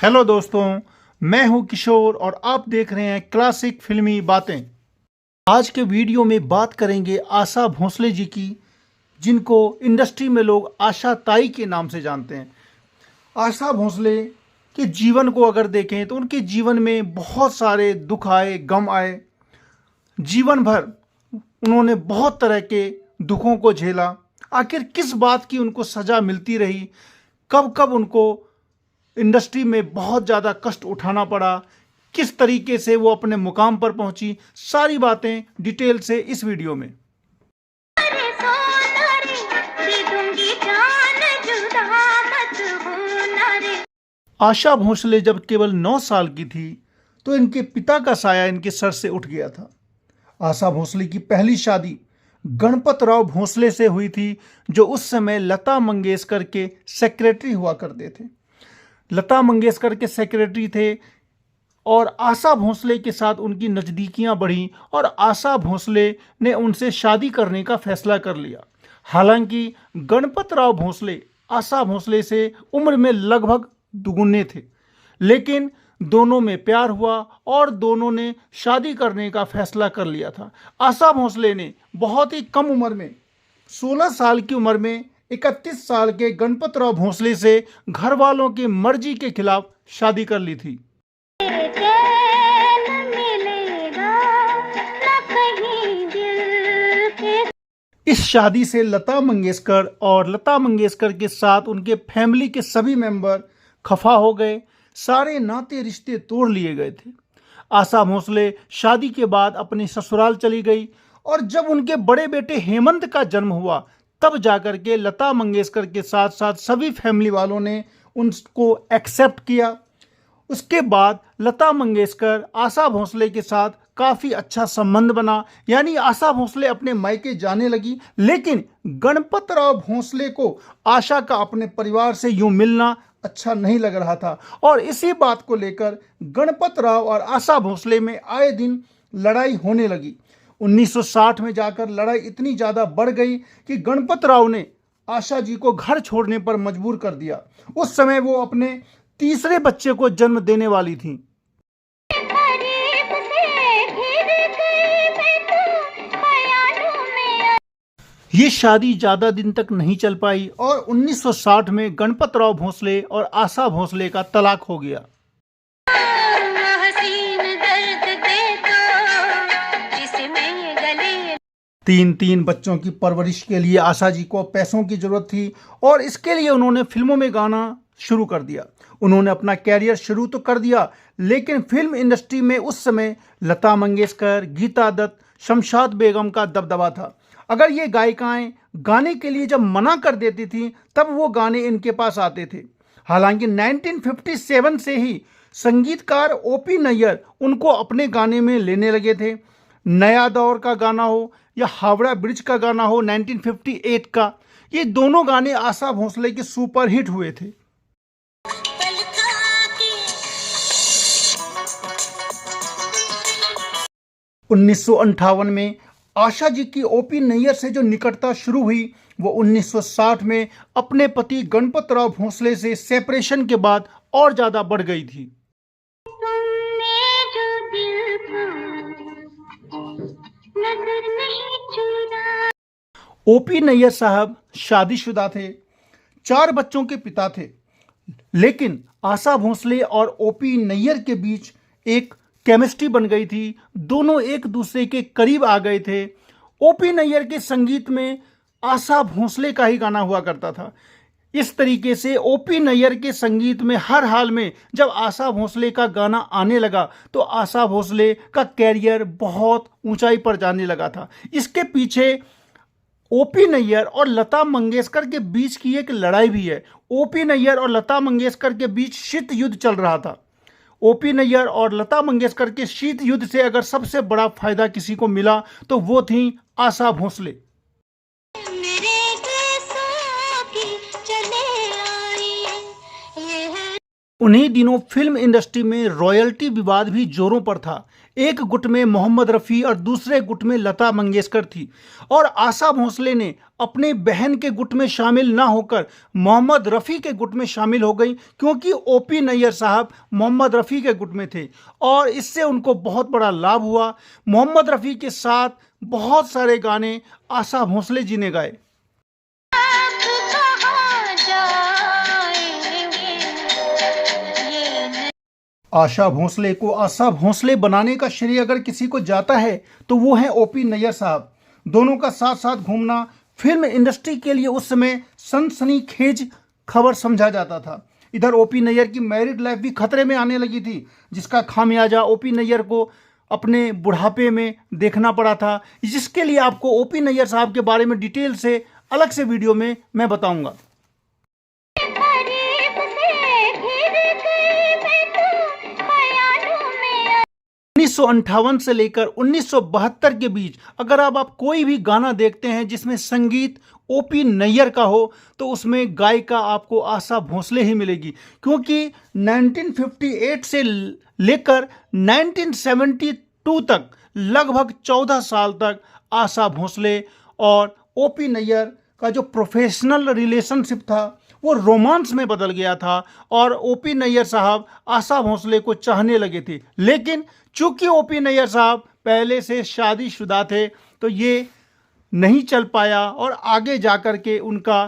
Hello दोस्तों, मैं हूं किशोर और आप देख रहे हैं क्लासिक फिल्मी बातें। आज के वीडियो में बात करेंगे आशा भोसले जी की, जिनको इंडस्ट्री में लोग आशा ताई के नाम से जानते हैं। आशा भोसले के जीवन को अगर देखें तो उनके जीवन में बहुत सारे दुख आए, गम आए। जीवन भर उन्होंने बहुत तरह के दुखों को झेला। आखिर किस बात की उनको सज़ा मिलती रही, कब कब उनको इंडस्ट्री में बहुत ज़्यादा कष्ट उठाना पड़ा, किस तरीके से वो अपने मुकाम पर पहुंची, सारी बातें डिटेल से इस वीडियो में। आशा भोसले जब केवल 9 साल की थी तो इनके पिता का साया इनके सर से उठ गया था। आशा भोसले की पहली शादी गणपतराव भोसले से हुई थी, जो उस समय लता मंगेशकर के सेक्रेटरी हुआ करते थे। लता मंगेशकर के सेक्रेटरी थे और आशा भोसले के साथ उनकी नज़दीकियां बढ़ी और आशा भोसले ने उनसे शादी करने का फैसला कर लिया। हालांकि गणपतराव भोसले आशा भोसले से उम्र में लगभग दुगुने थे, लेकिन दोनों में प्यार हुआ और दोनों ने शादी करने का फैसला कर लिया था। आशा भोसले ने बहुत ही कम उम्र में 16 साल की उम्र में 31 साल के गणपतराव भोसले से घर वालों की मर्जी के खिलाफ शादी कर ली थी। इस शादी से लता मंगेशकर और लता मंगेशकर के साथ उनके फैमिली के सभी मेंबर खफा हो गए। सारे नाते रिश्ते तोड़ लिए गए थे। आशा भोसले शादी के बाद अपने ससुराल चली गई और जब उनके बड़े बेटे हेमंत का जन्म हुआ तब जाकर के लता मंगेशकर के साथ साथ सभी फैमिली वालों ने उनको एक्सेप्ट किया। उसके बाद लता मंगेशकर आशा भोसले के साथ काफ़ी अच्छा संबंध बना, यानी आशा भोसले अपने मायके जाने लगी। लेकिन गणपतराव भोसले को आशा का अपने परिवार से यूं मिलना अच्छा नहीं लग रहा था और इसी बात को लेकर गणपतराव और आशा भोसले में आए दिन लड़ाई होने लगी। 1960 में जाकर लड़ाई इतनी ज़्यादा बढ़ गई कि गणपतराव ने आशा जी को घर छोड़ने पर मजबूर कर दिया। उस समय वो अपने तीसरे बच्चे को जन्म देने वाली थी। ये शादी ज़्यादा दिन तक नहीं चल पाई और 1960 में गणपतराव भोसले और आशा भोसले का तलाक हो गया। तीन बच्चों की परवरिश के लिए आशा जी को पैसों की जरूरत थी और इसके लिए उन्होंने फिल्मों में गाना शुरू कर दिया। उन्होंने अपना कैरियर शुरू तो कर दिया, लेकिन फिल्म इंडस्ट्री में उस समय लता मंगेशकर, गीता दत्त, शमशाद बेगम का दबदबा था। अगर ये गायिकाएं गाने के लिए जब मना कर देती थीं तब वो गाने इनके पास आते थे। हालांकि 1957 से ही संगीतकार ओपी नैयर उनको अपने गाने में लेने लगे थे। नया दौर का गाना हो या हावड़ा ब्रिज का गाना हो 1958 का, ये दोनों गाने आशा भोसले के सुपर हिट हुए थे। उन्नीस में आशा जी की ओपी नैयर से जो निकटता शुरू हुई वो 1960 में अपने पति गणपतराव भोसले से सेपरेशन के बाद और ज़्यादा बढ़ गई थी। ओपी नैयर साहब शादीशुदा थे, 4 बच्चों के पिता थे, लेकिन आशा भोसले और ओपी नैयर के बीच एक केमिस्ट्री बन गई थी। दोनों एक दूसरे के करीब आ गए थे। ओपी नैयर के संगीत में आशा भोसले का ही गाना हुआ करता था। इस तरीके से ओपी नैयर के संगीत में हर हाल में जब आशा भोसले का गाना आने लगा तो आशा भोसले का कैरियर बहुत ऊंचाई पर जाने लगा था। इसके पीछे ओपी नैयर और लता मंगेशकर के बीच की एक लड़ाई भी है। ओपी नैयर और लता मंगेशकर के बीच शीत युद्ध चल रहा था। ओपी नैयर और लता मंगेशकर के शीत युद्ध से अगर सबसे बड़ा फायदा किसी को मिला तो वो थी आशा भोसले। उन्हीं दिनों फिल्म इंडस्ट्री में रॉयल्टी विवाद भी जोरों पर था। एक गुट में मोहम्मद रफ़ी और दूसरे गुट में लता मंगेशकर थी। और आशा भोसले ने अपने बहन के गुट में शामिल ना होकर मोहम्मद रफ़ी के गुट में शामिल हो गई, क्योंकि ओपी नैयर साहब मोहम्मद रफ़ी के गुट में थे और इससे उनको बहुत बड़ा लाभ हुआ। मोहम्मद रफ़ी के साथ बहुत सारे गाने आशा भोसले जी ने गाए। आशा भोसले को आशा भोसले बनाने का श्रेय अगर किसी को जाता है तो वो है ओपी नैयर साहब। दोनों का साथ साथ घूमना फिल्म इंडस्ट्री के लिए उस समय सनसनीखेज खबर समझा जाता था। इधर ओपी नैयर की मैरिड लाइफ भी खतरे में आने लगी थी, जिसका खामियाजा ओपी नैयर को अपने बुढ़ापे में देखना पड़ा था, जिसके लिए आपको ओपी नैयर साहब के बारे में डिटेल से अलग से वीडियो में मैं बताऊंगा। 1958 से लेकर 1972 के बीच अगर आप कोई भी गाना देखते हैं जिसमें संगीत ओपी नैयर का हो तो उसमें गायिका आपको आशा भोसले ही मिलेगी, क्योंकि 1958 से लेकर 1972 तक लगभग 14 साल तक आशा भोसले और ओपी नैयर का जो प्रोफेशनल रिलेशनशिप था वो रोमांस में बदल गया था और ओपी नैयर साहब आशा भोसले को चाहने लगे थे। लेकिन चूंकि ओपी नैयर साहब पहले से शादीशुदा थे तो ये नहीं चल पाया और आगे जाकर के उनका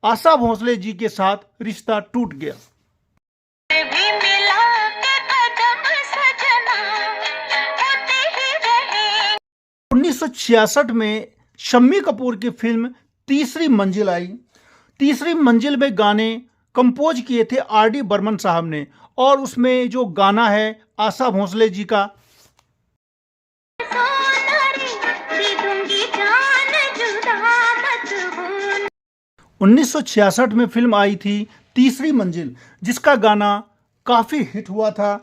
आशा भोसले जी के साथ रिश्ता टूट गया। 1966 में शम्मी कपूर की फिल्म तीसरी मंजिल आई। तीसरी मंजिल में गाने कंपोज किए थे आर.डी. बर्मन साहब ने और उसमें जो गाना है आशा भोसले जी का, उन्नीस 1966 में फिल्म आई थी तीसरी मंजिल, जिसका गाना काफ़ी हिट हुआ था।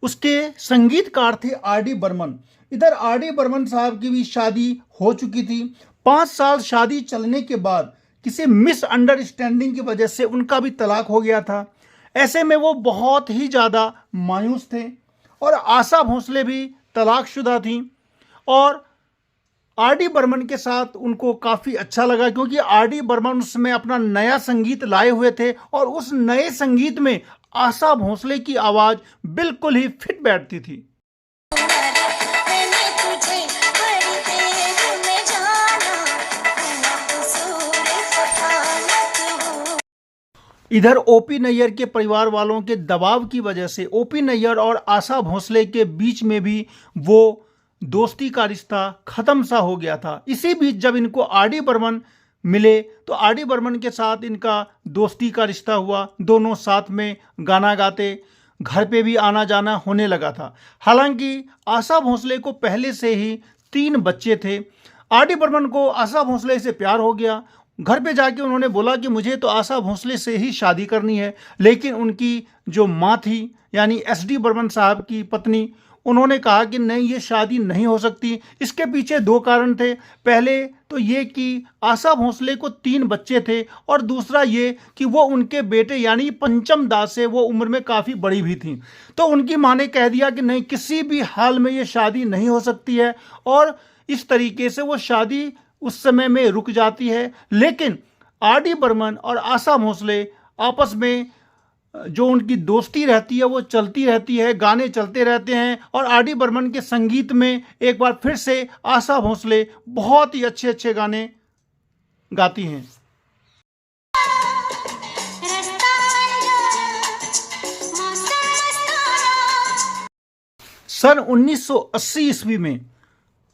उसके संगीतकार थे आर.डी. बर्मन। इधर आर.डी. बर्मन साहब की भी शादी हो चुकी थी। 5 साल शादी चलने के बाद किसी मिसअंडरस्टैंडिंग की वजह से उनका भी तलाक हो गया था। ऐसे में वो बहुत ही ज़्यादा मायूस थे और आशा भोसले भी तलाकशुदा थी और आर.डी. बर्मन के साथ उनको काफ़ी अच्छा लगा, क्योंकि आर.डी. बर्मन उसमें अपना नया संगीत लाए हुए थे और उस नए संगीत में आशा भोसले की आवाज़ बिल्कुल ही फिट बैठती थी। इधर ओपी नैयर के परिवार वालों के दबाव की वजह से ओपी नैयर और आशा भोसले के बीच में भी वो दोस्ती का रिश्ता खत्म सा हो गया था। इसी बीच जब इनको आर.डी. बर्मन मिले तो आर.डी. बर्मन के साथ इनका दोस्ती का रिश्ता हुआ। दोनों साथ में गाना गाते, घर पे भी आना जाना होने लगा था। हालांकि आशा भोसले को पहले से ही 3 बच्चे थे। आर.डी. बर्मन को आशा भोसले से प्यार हो गया। घर पे जाके उन्होंने बोला कि मुझे तो आशा भोसले से ही शादी करनी है, लेकिन उनकी जो माँ थी यानी एस.डी. बर्मन साहब की पत्नी, उन्होंने कहा कि नहीं, ये शादी नहीं हो सकती। इसके पीछे 2 कारण थे। पहले तो ये कि आशा भोसले को 3 बच्चे थे और दूसरा ये कि वो उनके बेटे यानी पंचम दास से वो उम्र में काफ़ी बड़ी भी थी। तो उनकी माँ ने कह दिया कि नहीं, किसी भी हाल में ये शादी नहीं हो सकती है और इस तरीके से वो शादी उस समय में रुक जाती है। लेकिन आर.डी. बर्मन और आशा भोसले आपस में जो उनकी दोस्ती रहती है वो चलती रहती है, गाने चलते रहते हैं और आर.डी. बर्मन के संगीत में एक बार फिर से आशा भोसले बहुत ही अच्छे अच्छे गाने गाती हैं। सन 1980 ईस्वी में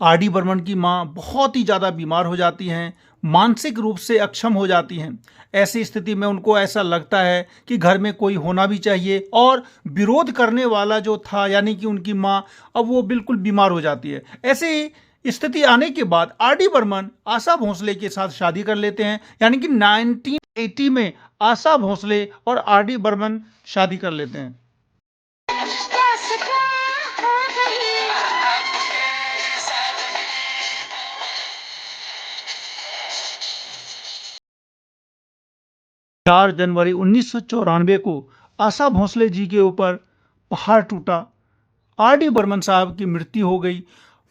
आर.डी. बर्मन की माँ बहुत ही ज़्यादा बीमार हो जाती हैं, मानसिक रूप से अक्षम हो जाती हैं। ऐसी स्थिति में उनको ऐसा लगता है कि घर में कोई होना भी चाहिए और विरोध करने वाला जो था यानी कि उनकी माँ, अब वो बिल्कुल बीमार हो जाती है। ऐसी स्थिति आने के बाद आर.डी. बर्मन आशा भोसले के साथ शादी कर लेते हैं, यानी कि 1980 में आशा भोसले और आर.डी. बर्मन शादी कर लेते हैं। चार जनवरी 1994 को आशा भोसले जी के ऊपर पहाड़ टूटा। आर डी बर्मन साहब की मृत्यु हो गई।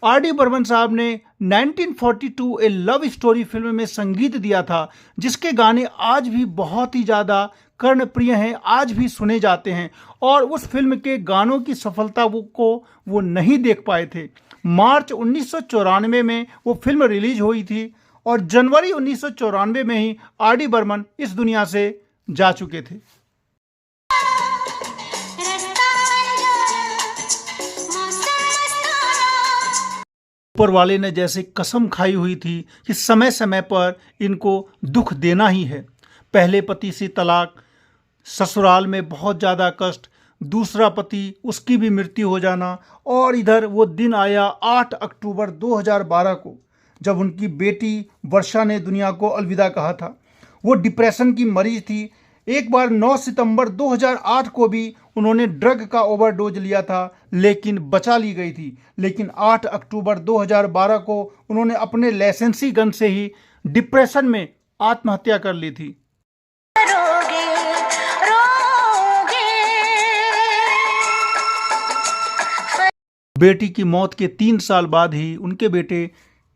आर डी बर्मन साहब ने 1942 ए लव स्टोरी फिल्म में संगीत दिया था, जिसके गाने आज भी बहुत ही ज़्यादा कर्णप्रिय हैं, आज भी सुने जाते हैं। और उस फिल्म के गानों की सफलता को वो नहीं देख पाए थे। मार्च 1994 में वो फिल्म रिलीज हुई थी और जनवरी 1994 में ही आर डी बर्मन इस दुनिया से जा चुके थे। ऊपर वाले ने जैसे कसम खाई हुई थी कि समय समय पर इनको दुख देना ही है। पहले पति से तलाक, ससुराल में बहुत ज़्यादा कष्ट, दूसरा पति उसकी भी मृत्यु हो जाना, और इधर वो दिन आया 8 अक्टूबर 2012 को, जब उनकी बेटी वर्षा ने दुनिया को अलविदा कहा था। वो डिप्रेशन की मरीज थी। एक बार 9 सितंबर 2008 को भी उन्होंने ड्रग का ओवरडोज लिया था, लेकिन बचा ली गई थी। लेकिन 8 अक्टूबर 2012 को उन्होंने अपने लाइसेंसी गन से ही डिप्रेशन में आत्महत्या कर ली थी। बेटी की मौत के 3 साल बाद ही उनके बेटे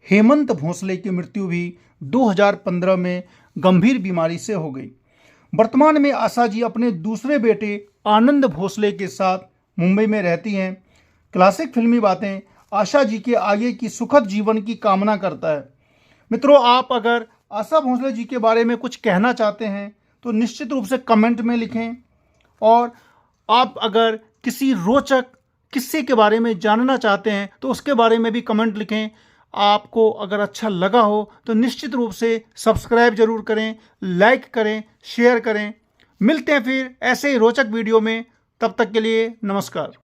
हेमंत भोसले की मृत्यु भी 2015 में गंभीर बीमारी से हो गई। वर्तमान में आशा जी अपने दूसरे बेटे आनंद भोसले के साथ मुंबई में रहती हैं। क्लासिक फिल्मी बातें आशा जी के आगे की सुखद जीवन की कामना करता है। मित्रों, आप अगर आशा भोसले जी के बारे में कुछ कहना चाहते हैं तो निश्चित रूप से कमेंट में लिखें, और आप अगर किसी रोचक किस्से के बारे में जानना चाहते हैं तो उसके बारे में भी कमेंट लिखें। आपको अगर अच्छा लगा हो तो निश्चित रूप से सब्सक्राइब जरूर करें, लाइक करें, शेयर करें। मिलते हैं फिर ऐसे ही रोचक वीडियो में। तब तक के लिए नमस्कार।